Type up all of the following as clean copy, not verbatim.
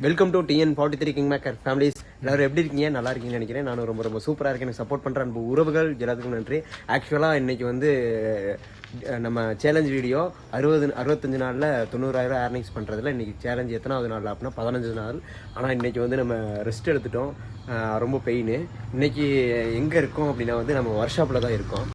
Welcome to TN43 king maker families. எல்லாரும் எப்படி இருக்கீங்க? நல்லா இருக்கீங்கன்னு நினைக்கிறேன். நானும் ரொம்ப ரொம்ப சூப்பராக இருக்கேன். எனக்கு சப்போர்ட் பண்ணுற அன்பு உறவுகள் எல்லாத்துக்கும் நன்றி. ஆக்சுவலாக இன்றைக்கி வந்து நம்ம சேலஞ்ச் வீடியோ 65 நாளில் 90,000 ஏர்னிங்ஸ் பண்ணுறதுல இன்றைக்கி சேலஞ்ச் எத்தனாவது நாள் அப்படின்னா 15 நாள். ஆனால் இன்றைக்கி வந்து நம்ம ரெஸ்ட் எடுத்துட்டோம். ரொம்ப பெயின். இன்றைக்கி எங்கே இருக்கோம் அப்படின்னா வந்து நம்ம ஒர்க் ஷாப்பில் தான் இருக்கோம்.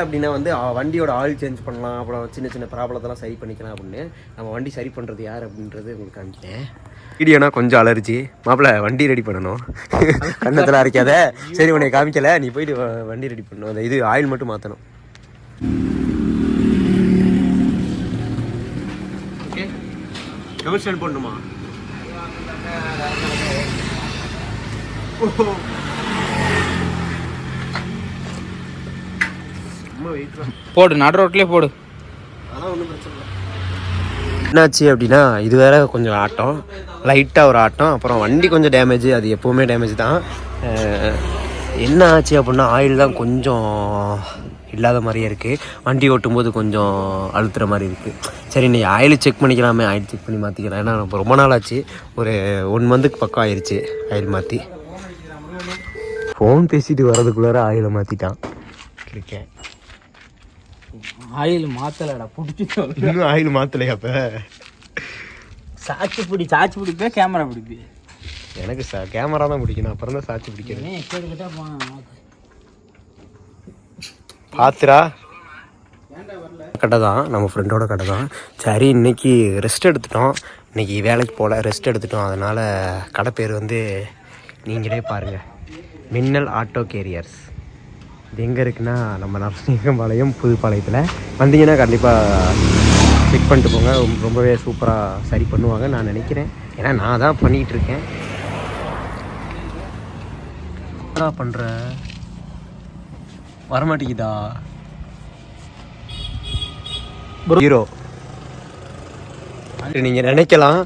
அப்படின்னா வந்து வண்டியோட ஆயில் சேஞ்ச் பண்ணலாம், அப்புறம் சின்ன சின்ன ப்ராப்ளத்தெல்லாம் சரி பண்ணிக்கலாம் அப்படின்னு நம்ம வண்டி சரி பண்ணுறது யார் அப்படின்றது உங்களுக்கு காமிக்கிறேன். வீடியோனா கொஞ்சம் அலர்ஜி மாப்பிள்ள, வண்டி ரெடி பண்ணணும். கண்ணத்தில் அரைக்காத. சரி உன்னை காமிக்கல, நீ போயிட்டு வண்டி ரெடி பண்ணணும். அந்த இது ஆயில் மட்டும் மாற்றணும். ஓகே, டபுள் ஸ்டாண்ட் போடணுமா? போடு, நடு ரோட்லேயே போடு. அதெல்லாம் ஒன்றும் பிரச்சனை இல்லை. என்னாச்சு அப்படின்னா இது வேற கொஞ்சம் ஆட்டம், லைட்டாக ஒரு ஆட்டம். அப்புறம் வண்டி கொஞ்சம் டேமேஜ், அது எப்போவுமே டேமேஜ் தான். என்ன ஆச்சு அப்படின்னா ஆயில் தான் கொஞ்சம் இல்லாத மாதிரியே இருக்குது. வண்டி ஓட்டும்போது கொஞ்சம் அழுத்துற மாதிரி இருக்குது. சரி நீ ஆயில் செக் பண்ணிக்கலாமே, ஆயில் செக் பண்ணி மாற்றிக்கலாம். ஏன்னா ரொம்ப நாள் ஆச்சு, ஒரு 1 மந்த்துக்கு பக்கம் ஆயிடுச்சு ஆயில் மாற்றி. ஃபோன் பேசிட்டு வர்றதுக்குள்ளார ஆயிலை மாற்றிட்டான் இருக்கேன். ஆயில் மாத்தலடா, பிடிச்சி இன்னும் ஆயில் மாத்தலையா? அப்ப சாட்சி பிடிப்பே, கேமரா பிடிப்பே. எனக்கு கேமரா தான் பிடிக்கணும், அப்புறம் தான் சாட்சி பிடிக்கிறேன். பாத்துரா கடை தான், நம்ம ஃப்ரெண்டோட கடை தான். சரி இன்னைக்கு ரெஸ்ட் எடுத்துட்டோம், இன்னைக்கு வேலைக்கு போகல, ரெஸ்ட் எடுத்துட்டோம். அதனால் கடை பேர் வந்து நீங்களே பாருங்கள், மின்னல் ஆட்டோ கேரியர்ஸ். இது எங்கே இருக்குன்னா நம்ம நரசிங்கம்பாளையம் புதுப்பாளையத்தில். வந்தீங்கன்னா கண்டிப்பாக செக் பண்ணிட்டு போங்க, ரொம்பவே சூப்பராக சரி பண்ணுவாங்க நான் நினைக்கிறேன். ஏன்னா நான் தான் பண்ணிகிட்டு இருக்கேன். சூப்பராக பண்ணுற வரமாட்டேங்குதா ஹீரோ. நீங்கள் நினைக்கலாம்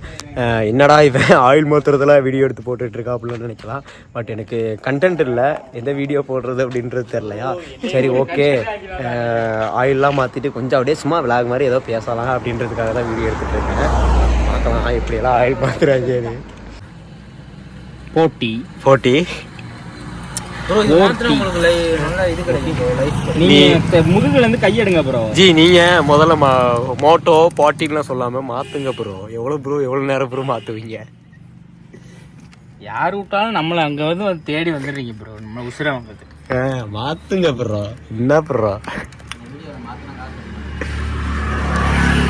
என்னடா இவன் ஆயில் மாத்துறதுல வீடியோ எடுத்து போட்டுட்ருக்கா அப்படின்னு நினைக்கலாம். பட் எனக்கு கண்டென்ட் இல்லை, எந்த வீடியோ போடுறது அப்படின்றது தெரிலையா. சரி ஓகே, ஆயிலெலாம் மாற்றிட்டு கொஞ்சம் அப்படியே சும்மா விளாக் மாதிரி ஏதோ பேசலாம் அப்படின்றதுக்காக தான் வீடியோ எடுத்துகிட்டு இருக்கேன். பார்க்கலாம் இப்படியெல்லாம் ஆயில் மாற்றுறாங்க. போட்டி முதுகுல இருந்து கையெடுங்க ப்ரோ. ஜி நீங்க முதல்ல மோட்டோ பாட்டிலாம் சொல்லாம மாத்துங்க ப்ரோ. எவ்வளவு நேரம் ப்ரோ மாத்துவீங்க? யார் விட்டாலும் நம்மள அங்க வந்து தேடி வந்துடுறீங்க ப்ரோ, நம்ம உசுர வாங்குறது. மாத்துங்க ப்ரோ. என்ன ப்ரோ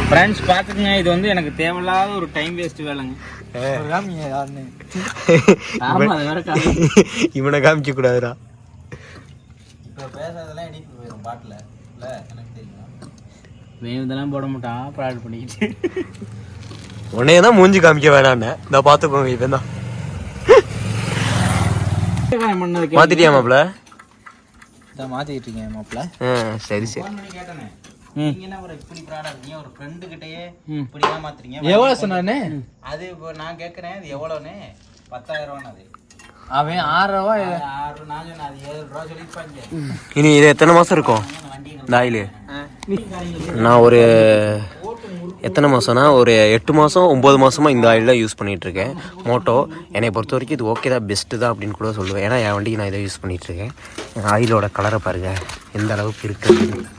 ஃப்ரெண்ட்ஸ் பார்த்துக்குங்க, இது வந்து எனக்கு தேவையில்லாத ஒரு டைம் வேஸ்ட் வேலைங்க. இவனை காமிக்க கூடாதுடா. வேணுதெல்லாம் போட மாட்டான், ப்ராடக்ட் பண்ணிக்கிட்டு உன்னையதான் மூஞ்சி காமிக்க வேணான்னு நான் பார்த்துக்கோங்க. இவன் தான் மாத்திட்டியா மாப்பிள்ள? மாத்திக்கிட்டு இருக்கேன் மாப்பிள்ள. சரி சரி. எவ்வளவு சொன்னானே? அது இப்போ நான் கேட்கறேன், அது எவ்வளோன்னு? 10,000 அது. அவன் 6 ரூபா, நான் சொன்னேன் அது 7 ரூபா சொல்லிருப்பாங்க. இனி இது எத்தனை மாசம் இருக்கும் இந்த ஆயில்? நான் ஒரு எத்தனை மாதம்னா ஒரு 8 மாதம் 9 மாதமாக இந்த ஆயில் தான் யூஸ் பண்ணிகிட்ருக்கேன். மோட்டோ என்னை பொறுத்த வரைக்கும் இது ஓகே தான், பெஸ்ட்டு தான் அப்படின்னு கூட சொல்லுவேன். ஏன்னா என் வண்டிக்கு நான் இதை யூஸ் பண்ணிகிட்ருக்கேன். ஆயிலோட கலரை பாருங்கள் எந்த அளவுக்கு இருக்குது.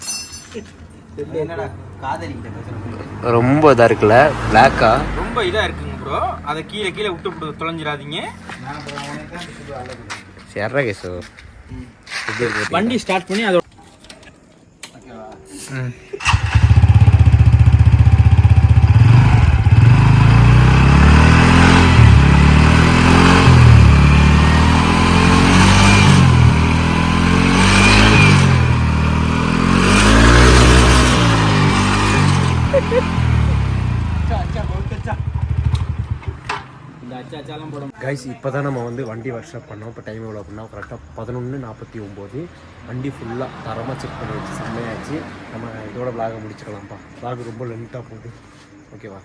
ரொம்ப இதாக இருக்குல்ல, பிளாக்கா ரொம்ப இதாக இருக்குங்க ப்ரோ. அதை கீழே விட்டு தொலைஞ்சிடாதீங்க. சரி கேசு, வண்டி ஸ்டார்ட் பண்ணி அதோட கைஸ் இப்போ தான் நம்ம வந்து வண்டி ஒர்க் ஷாப் பண்ணோம். இப்போ டைம் எவ்வளோ அப்படின்னா கரெக்டாக 11:49. வண்டி ஃபுல்லாக தரமாக செக் பண்ணி வச்சு செம்மையாச்சு. நம்ம இதோட விலாகை முடிச்சுக்கலாம்ப்பா. விலாக் ரொம்ப லென்த்தாக போகுது. ஓகேவா?